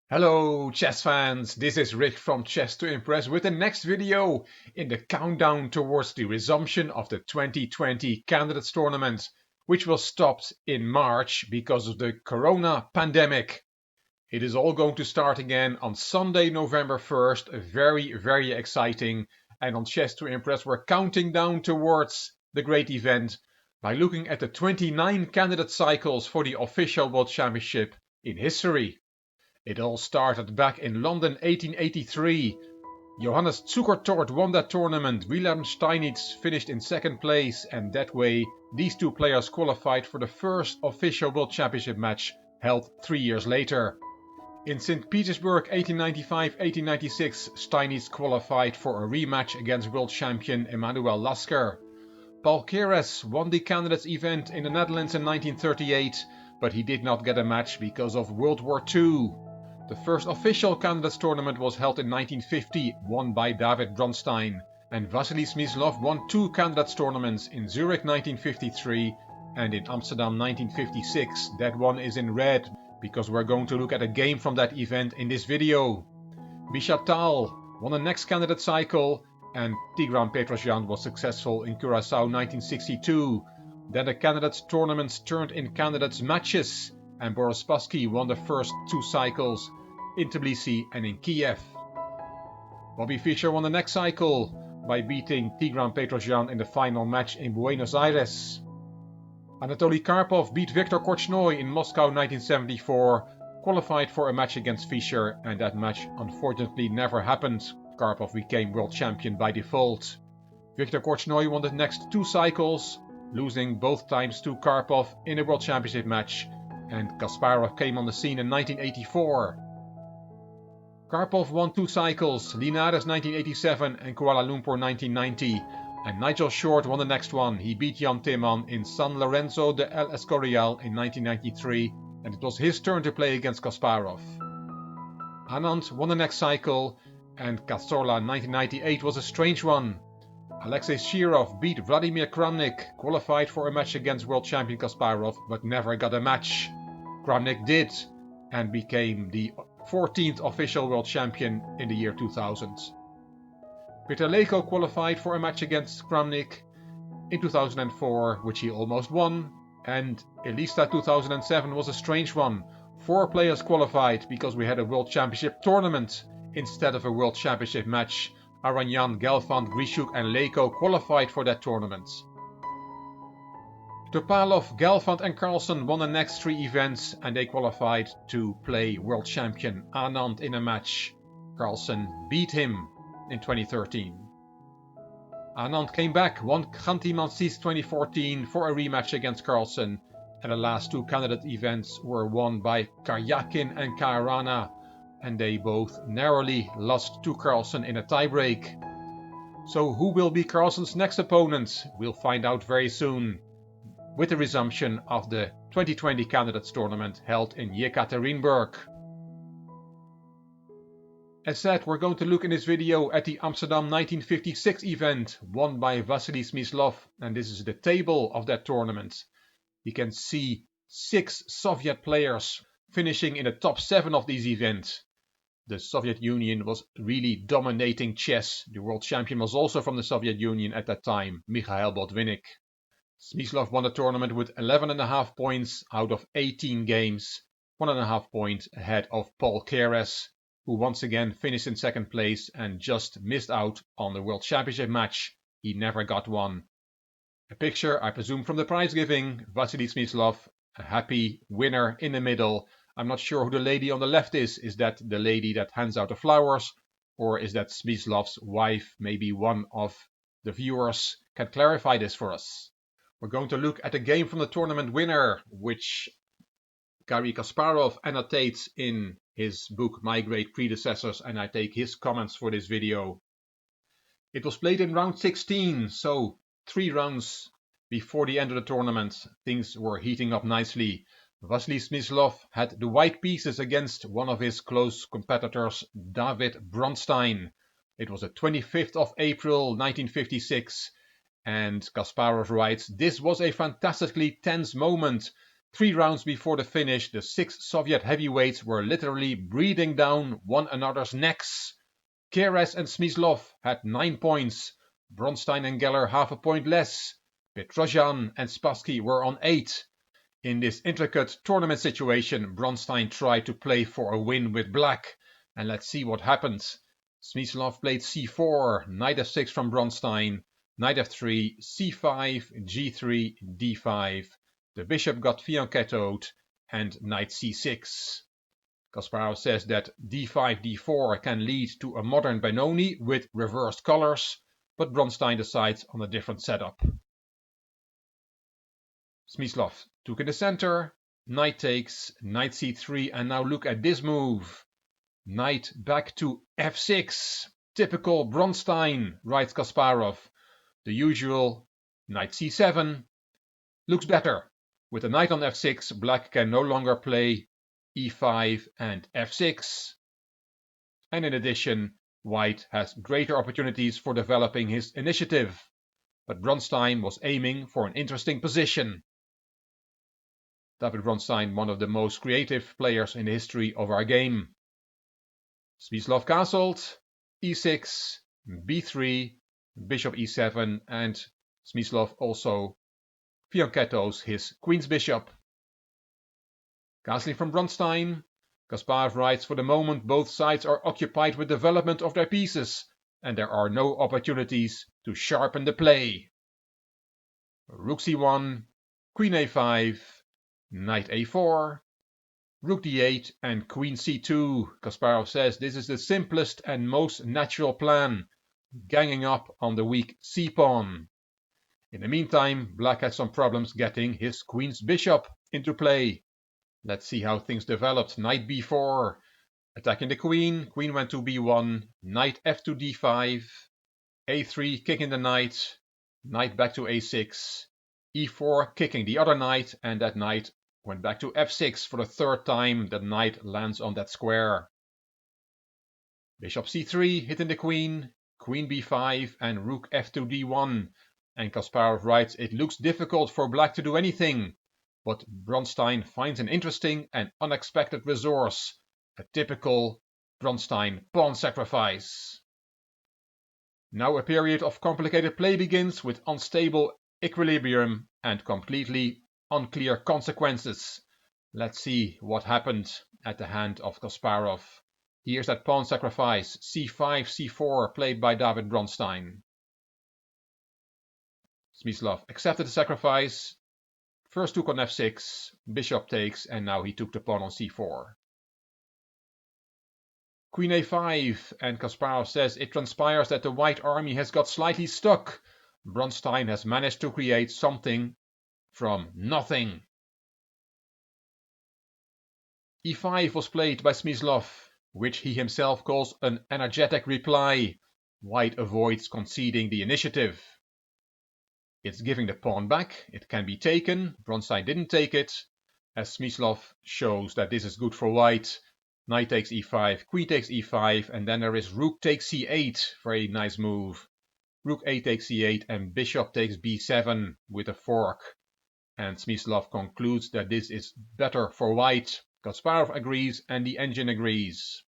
Hello chess fans, this is Rick from Chess to Impress with the next video in the countdown towards the resumption of the 2020 Candidates Tournament, which was stopped in March because of the corona pandemic. It is all going to start again on Sunday, November 1st, very exciting, and on Chess to Impress we're counting down towards the great event by looking at the 29 candidate cycles for the official World Championship in history. It all started back in London 1883. Johannes Zukertort won that tournament, Wilhelm Steinitz finished in second place, and that way these two players qualified for the first official World Championship match held 3 years later. In St. Petersburg 1895-1896, Steinitz qualified for a rematch against world champion Emanuel Lasker. Paul Keres won the candidates event in the Netherlands in 1938, but he did not get a match because of World War II. The first official candidates tournament was held in 1950, won by David Bronstein, and Vasily Smyslov won two candidates tournaments in Zurich 1953 and in Amsterdam 1956. That one is in red because we're going to look at a game from that event in this video. Misha Tal won the next candidate cycle, and Tigran Petrosyan was successful in Curaçao 1962. Then the candidates tournaments turned in candidates matches, and Boris Spassky won the first two cycles in Tbilisi and in Kiev. Bobby Fischer won the next cycle by beating Tigran Petrosyan in the final match in Buenos Aires. Anatoly Karpov beat Viktor Korchnoi in Moscow 1974, qualified for a match against Fischer, and that match unfortunately never happened. Karpov became world champion by default. Viktor Korchnoi won the next two cycles, losing both times to Karpov in a world championship match, and Kasparov came on the scene in 1984. Karpov won two cycles, Linares 1987 and Kuala Lumpur 1990, and Nigel Short won the next one. He beat Jan Timman in San Lorenzo de El Escorial in 1993, and it was his turn to play against Kasparov. Anand won the next cycle, and Cazorla 1998 was a strange one. Alexei Shirov beat Vladimir Kramnik, qualified for a match against world champion Kasparov, but never got a match. Kramnik did, and became the 14th official world champion in the year 2000. Peter Leko qualified for a match against Kramnik in 2004, which he almost won, and Elista 2007 was a strange one. 4 players qualified because we had a world championship tournament instead of a world championship match. Aranyan, Gelfand, Grishuk and Leko qualified for that tournament. Topalov, Gelfand and Carlsen won the next 3 events, and they qualified to play world champion Anand in a match. Carlsen beat him in 2013. Anand came back, won Khanty-Mansiysk 2014 for a rematch against Carlsen, and the last 2 candidate events were won by Karyakin and Kairana, and they both narrowly lost to Carlsen in a tiebreak. So who will be Carlsen's next opponent? We'll find out very soon, with the resumption of the 2020 Candidates Tournament held in Yekaterinburg. As said, we're going to look in this video at the Amsterdam 1956 event won by Vasily Smyslov, and this is the table of that tournament. You can see 6 Soviet players finishing in the top 7 of these events. The Soviet Union was really dominating chess. The world champion was also from the Soviet Union at that time, Mikhail Botvinnik. Smyslov won the tournament with 11.5 points out of 18 games, 1.5 points ahead of Paul Keres, who once again finished in second place and just missed out on the World Championship match. He never got one. A picture, I presume, from the prize giving. Vasily Smyslov, a happy winner in the middle. I'm not sure who the lady on the left is. Is that the lady that hands out the flowers? Or is that Smyslov's wife? Maybe one of the viewers can clarify this for us. We're going to look at a game from the tournament winner, which Garry Kasparov annotates in his book My Great Predecessors, and I take his comments for this video. It was played in round 16, so 3 rounds before the end of the tournament. Things were heating up nicely. Vasily Smyslov had the white pieces against one of his close competitors, David Bronstein. It was the 25th of April 1956, and Kasparov writes, "This was a fantastically tense moment. 3 rounds before the finish, the 6 Soviet heavyweights were literally breathing down one another's necks. Keres and Smyslov had 9 points, Bronstein and Geller half a point less, Petrosian and Spassky were on 8. In this intricate tournament situation, Bronstein tried to play for a win with black, and let's see what happened. Smyslov played c4, knight f6 from Bronstein, knight f3, c5, g3, d5. The bishop got fianchettoed, and knight c6. Kasparov says that d5, d4 can lead to a modern Benoni with reversed colors, but Bronstein decides on a different setup. Smyslov took in the center, knight takes, knight c3, and now look at this move. Knight back to f6. Typical Bronstein, writes Kasparov. The usual knight c7 looks better. With the knight on f6, black can no longer play e5 and f6. And in addition, white has greater opportunities for developing his initiative. But Bronstein was aiming for an interesting position. David Bronstein, one of the most creative players in the history of our game. Smyslov castled, e6, b3, bishop e7, and Smyslov also fianchettos his queen's bishop. Castling from Bronstein, Kasparov writes, for the moment both sides are occupied with development of their pieces, and there are no opportunities to sharpen the play. Rook c1, queen a5, knight a4, rook d8 and queen c2. Kasparov says this is the simplest and most natural plan, ganging up on the weak c-pawn. In the meantime, black had some problems getting his queen's bishop into play. Let's see how things developed. Knight b4, attacking the queen. Queen went to b1, knight f2 d5, a3 kicking the knight, knight back to a6, e4 kicking the other knight, and that knight went back to f6 for the third time. The knight lands on that square. Bishop c3 hitting the queen, queen b5 and rook f2 d1. And Kasparov writes, it looks difficult for black to do anything, but Bronstein finds an interesting and unexpected resource, a typical Bronstein pawn sacrifice. Now a period of complicated play begins with unstable equilibrium and completely unclear consequences. Let's see what happened at the hand of Kasparov. Here's that pawn sacrifice, c5, c4, played by David Bronstein. Smyslov accepted the sacrifice, first took on f6, bishop takes, and now he took the pawn on c4. Queen a5, and Kasparov says it transpires that the white army has got slightly stuck. Bronstein has managed to create something from nothing. e5 was played by Smyslov, which he himself calls an energetic reply. White avoids conceding the initiative. It's giving the pawn back, it can be taken, Bronstein didn't take it, as Smyslov shows that this is good for white. Knight takes e5, queen takes e5, and then there is rook takes c8, very nice move. Rook a takes c8 and bishop takes b7 with a fork. And Smyslov concludes that this is better for white. Kasparov agrees and the engine agrees.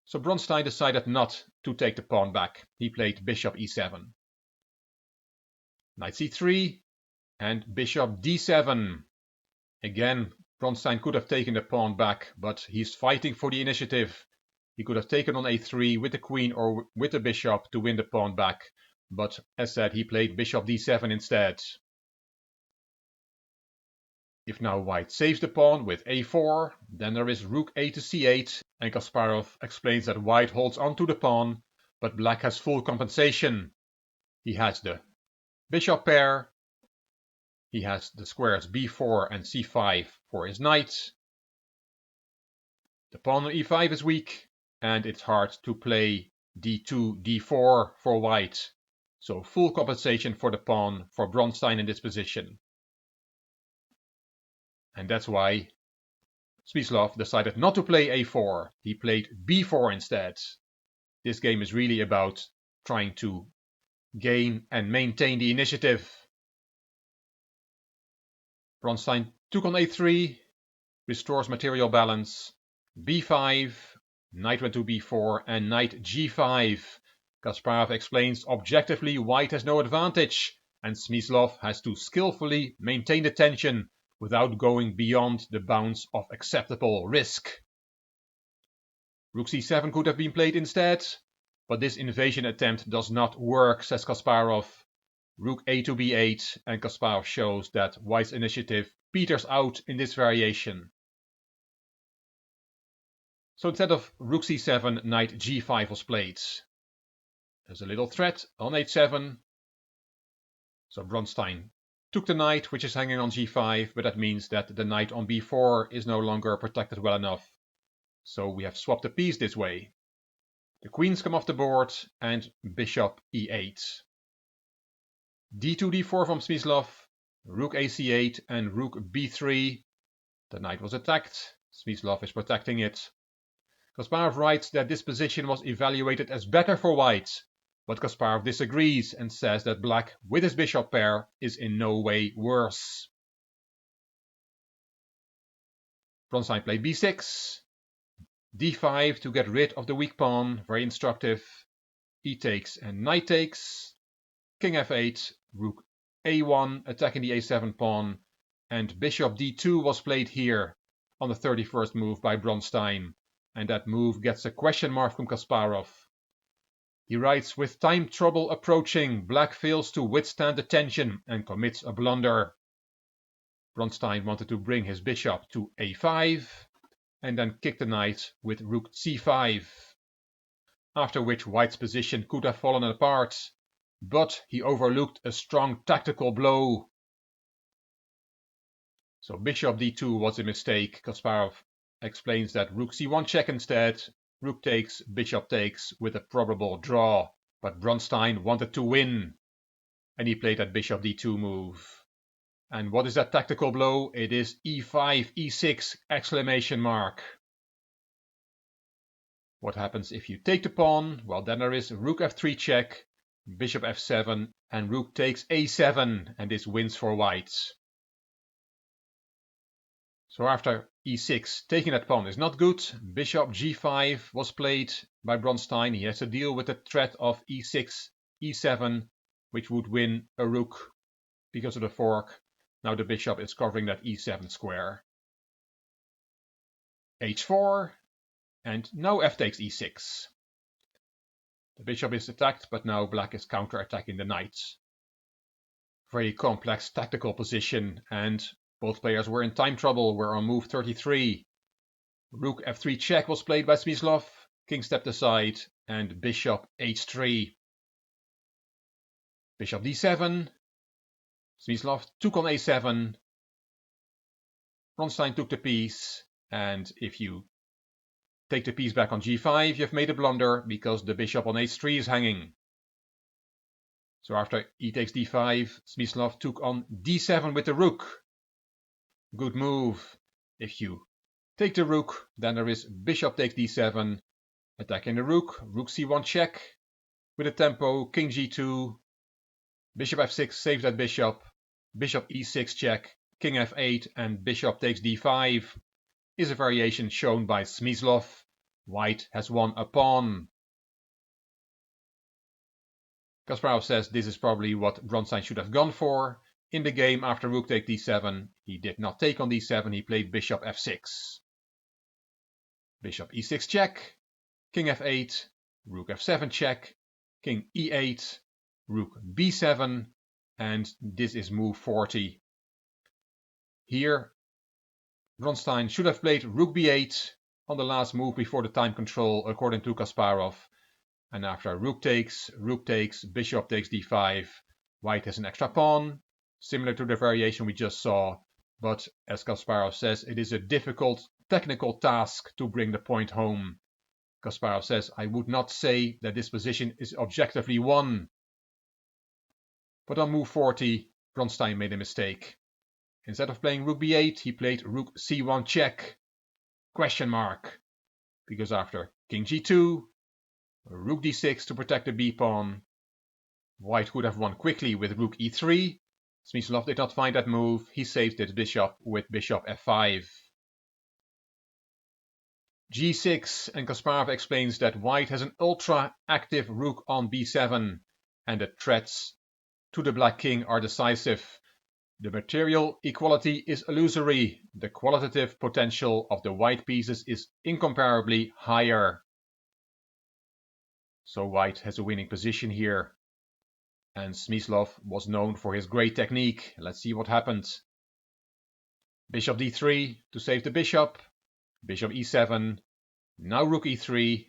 So Bronstein decided not to take the pawn back. He played bishop e7. Knight c3 and bishop d7. Again, Bronstein could have taken the pawn back, but he's fighting for the initiative. He could have taken on a3 with the queen or with the bishop to win the pawn back, but as said, he played bishop d7 instead. If now white saves the pawn with a4, then there is rook a to c8, and Kasparov explains that white holds on to the pawn, but black has full compensation. He has the bishop pair, he has the squares b4 and c5 for his knight. The pawn on e5 is weak, and it's hard to play d2, d4 for white. So full compensation for the pawn for Bronstein in this position. And that's why Smyslov decided not to play a4. He played b4 instead. This game is really about trying to gain and maintain the initiative. Bronstein took on a3, restores material balance. b5, knight went to b4, and knight g5. Kasparov explains objectively white has no advantage, and Smyslov has to skillfully maintain the tension without going beyond the bounds of acceptable risk. Rook c7 could have been played instead, but this invasion attempt does not work, says Kasparov. Rook a to b8, and Kasparov shows that white's initiative peters out in this variation. So instead of rook c7, knight g5 was played. There's a little threat on h7. So Bronstein took the knight, which is hanging on g5, but that means that the knight on b4 is no longer protected well enough. So we have swapped the piece this way. The queens come off the board, and bishop e8. d2, d4 from Smyslov, rook a c8, and rook b3. The knight was attacked. Smyslov is protecting it. Kasparov writes that this position was evaluated as better for white, but Kasparov disagrees and says that black, with his bishop pair, is in no way worse. Bronstein played b6, d5 to get rid of the weak pawn, very instructive. E takes and knight takes, king f8, rook a1, attacking the a7 pawn, and bishop d2 was played here on the 31st move by Bronstein, and that move gets a question mark from Kasparov. He writes, with time trouble approaching, black fails to withstand the tension and commits a blunder. Bronstein wanted to bring his bishop to a5 and then kick the knight with rook c5, after which white's position could have fallen apart, but he overlooked a strong tactical blow. So bishop d2 was a mistake. Kasparov explains that rook c1 check instead, rook takes, bishop takes with a probable draw, but Bronstein wanted to win, and he played that bishop d2 move. And what is that tactical blow? It is e5, e6, exclamation mark. What happens if you take the pawn? Well, then there is rook f3 check, bishop f7, and rook takes a7, and this wins for white. So after e6, taking that pawn is not good. Bishop g5 was played by Bronstein. He has to deal with the threat of e6, e7, which would win a rook because of the fork. Now the bishop is covering that e7 square. h4, and now f takes e6. The bishop is attacked, but now black is counter-attacking the knight. Very complex tactical position, and both players were in time trouble. We're on move 33. Rook f3 check was played by Smyslov. King stepped aside, and bishop h3. Bishop d7. Smyslov took on a7. Bronstein took the piece, and if you take the piece back on g5, you've made a blunder because the bishop on h3 is hanging. So after e takes d5, Smyslov took on d7 with the rook. Good move. If you take the rook, then there is bishop takes d7, attacking the rook, rook c1 check, with a tempo, king g2, bishop f6 saves that bishop, bishop e6 check, king f8, and bishop takes d5 is a variation shown by Smyslov. White has won a pawn. Kasparov says this is probably what Bronstein should have gone for. In the game after rook takes d7, he did not take on d7, he played bishop f6. Bishop e6 check, king f8, rook f7 check, king e8, rook b7, and this is move 40. Here, Bronstein should have played rook b8 on the last move before the time control, according to Kasparov. And after rook takes, bishop takes d5, white has an extra pawn, similar to the variation we just saw, but as Kasparov says, it is a difficult technical task to bring the point home. Kasparov says, I would not say that this position is objectively won. But on move 40, Bronstein made a mistake. Instead of playing rook b8, he played rook c1 check, question mark, because after king g2, rook d6 to protect the b pawn, white could have won quickly with rook e3, Smyslov did not find that move. He saved his bishop with bishop f5. g6, and Kasparov explains that white has an ultra-active rook on b7, and the threats to the black king are decisive. The material equality is illusory. The qualitative potential of the white pieces is incomparably higher. So white has a winning position here. And Smyslov was known for his great technique. Let's see what happens. Bishop d3 to save the bishop. Bishop e7. Now rook e3,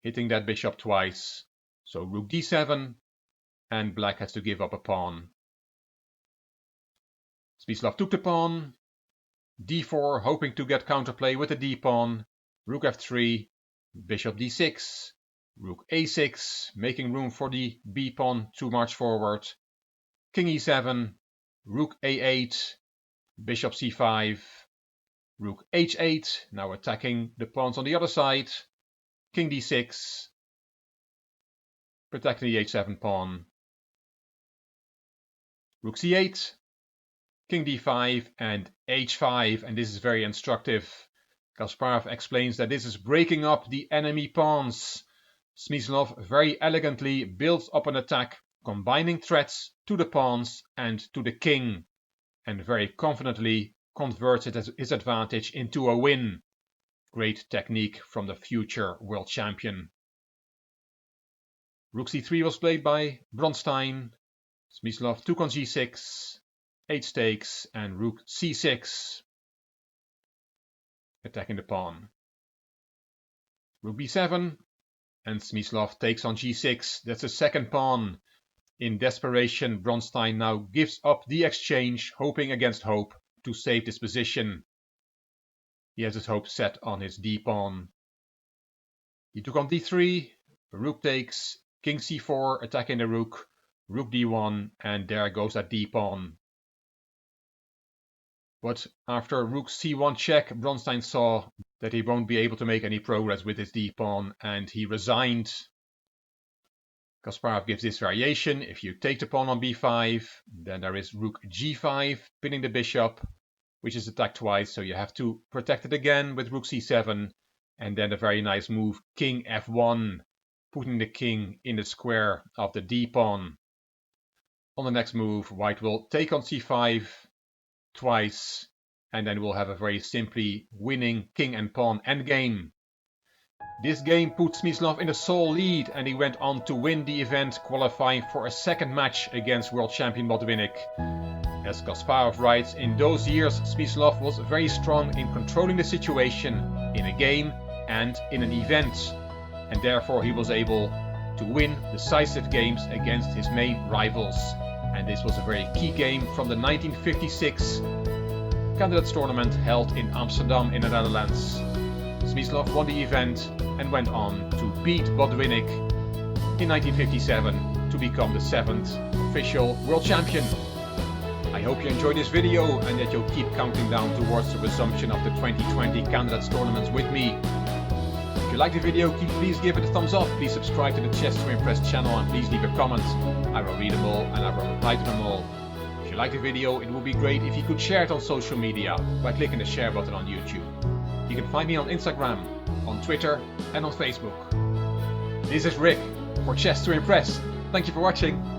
hitting that bishop twice. So rook d7, and black has to give up a pawn. Smyslov took the pawn. d4, hoping to get counterplay with the d-pawn. Rook f3, bishop d6. Rook a6, making room for the b-pawn to march forward. King e7, rook a8, bishop c5, rook h8, now attacking the pawns on the other side. King d6, protecting the h7 pawn. Rook c8, king d5 and h5, and this is very instructive. Kasparov explains that this is breaking up the enemy pawns. Smyslov very elegantly builds up an attack, combining threats to the pawns and to the king, and very confidently converts his advantage into a win. Great technique from the future world champion. Rook c3 was played by Bronstein. Smyslov took on g6, h takes, and rook c6, attacking the pawn. Rook b7, and Smyslov takes on g6. That's the second pawn. In desperation, Bronstein now gives up the exchange, hoping against hope to save this position. He has his hope set on his d-pawn. He took on d3, rook takes, king c4, attacking the rook, rook d1, and there goes that d-pawn. But after rook c1 check, Bronstein saw that he won't be able to make any progress with his d-pawn, and he resigned. Kasparov gives this variation. If you take the pawn on b5, then there is rook g5, pinning the bishop, which is attacked twice, so you have to protect it again with rook c7, and then a very nice move, king f1, putting the king in the square of the d-pawn. On the next move, white will take on c5 twice, and then we'll have a very simply winning king and pawn endgame. This game put Smyslov in a sole lead, and he went on to win the event, qualifying for a second match against world champion Botvinnik. As Kasparov writes, in those years Smyslov was very strong in controlling the situation in a game and in an event, and therefore he was able to win decisive games against his main rivals. And this was a very key game from the 1956 Candidates Tournament held in Amsterdam in the Netherlands. Smyslov won the event and went on to beat Botvinnik in 1957 to become the 7th official world champion. I hope you enjoyed this video and that you'll keep counting down towards the resumption of the 2020 Candidates Tournaments with me. If you like the video, please give it a thumbs up, please subscribe to the Chess to Impress channel, and please leave a comment. I will read them all and I will reply to them all. If you like the video, it would be great if you could share it on social media by clicking the share button on YouTube. You can find me on Instagram, on Twitter and on Facebook. This is Rick for Chess to Impress. Thank you for watching.